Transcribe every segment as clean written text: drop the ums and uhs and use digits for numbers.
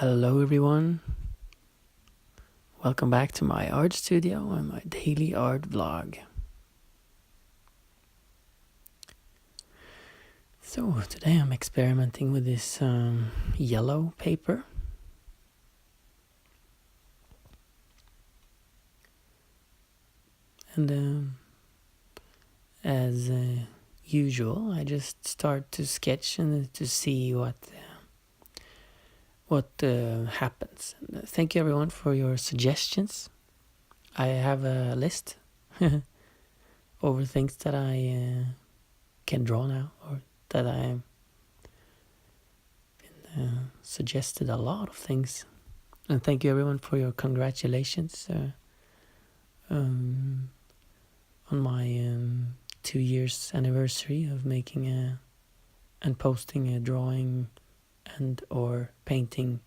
Hello everyone, welcome back to my art studio and my daily art vlog. So today I'm experimenting with this yellow paper. And as usual, I just start to sketch and to see what happens. And thank you everyone for your suggestions. I have a list over things that I can draw now, or that I suggested a lot of things. And thank you everyone for your congratulations on my 2 years anniversary of making and posting a drawing and or painting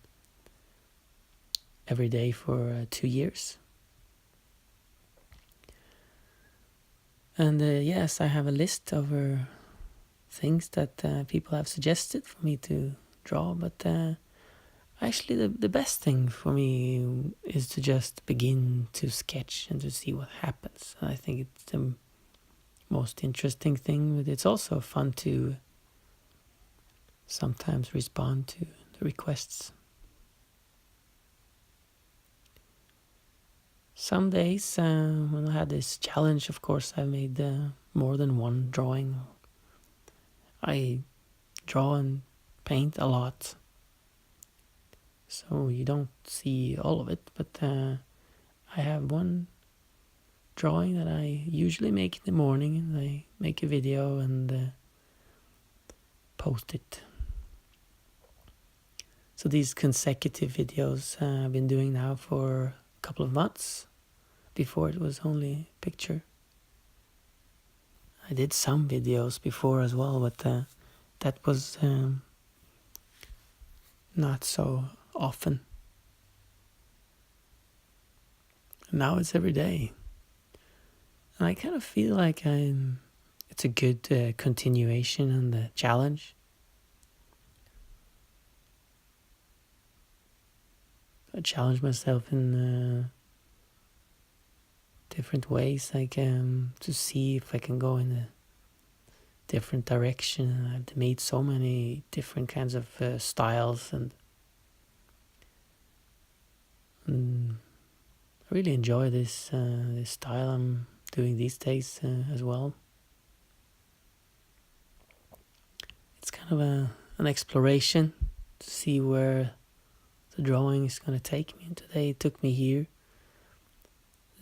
every day for 2 years. And yes, I have a list of things that people have suggested for me to draw, but actually the best thing for me is to just begin to sketch and to see what happens. I think it's the most interesting thing, but it's also fun to sometimes respond to the requests. Some days when I had this challenge, of course, I made more than one drawing. I draw and paint a lot, so you don't see all of it, but I have one drawing that I usually make in the morning, and I make a video and post it. So these consecutive videos I've been doing now for a couple of months. Before it was only picture. I did some videos before as well, but that was not so often. Now it's every day. And I kind of feel like it's a good continuation on the challenge. I challenge myself in different ways, like to see if I can go in a different direction. I've made so many different kinds of styles, and I really enjoy this style I'm doing these days as well. It's kind of an exploration to see where the drawing is going to take me. And today it took me here.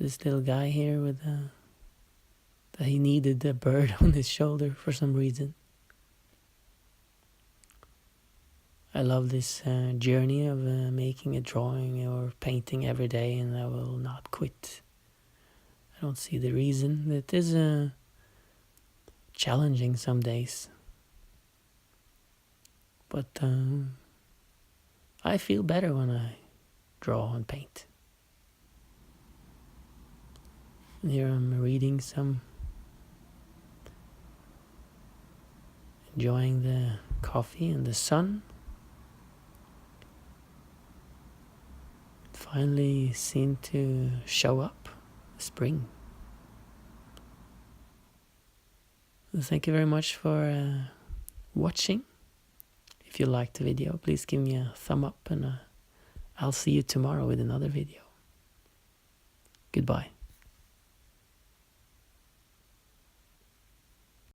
This little guy here with that he needed a bird on his shoulder for some reason. I love this journey of making a drawing or painting every day, and I will not quit. I don't see the reason. It is challenging some days, but I feel better when I draw and paint. And here I'm reading some, enjoying the coffee and the sun. It finally seemed to show up, spring. Thank you very much for watching. If you liked the video, please give me a thumb up, and I'll see you tomorrow with another video. Goodbye.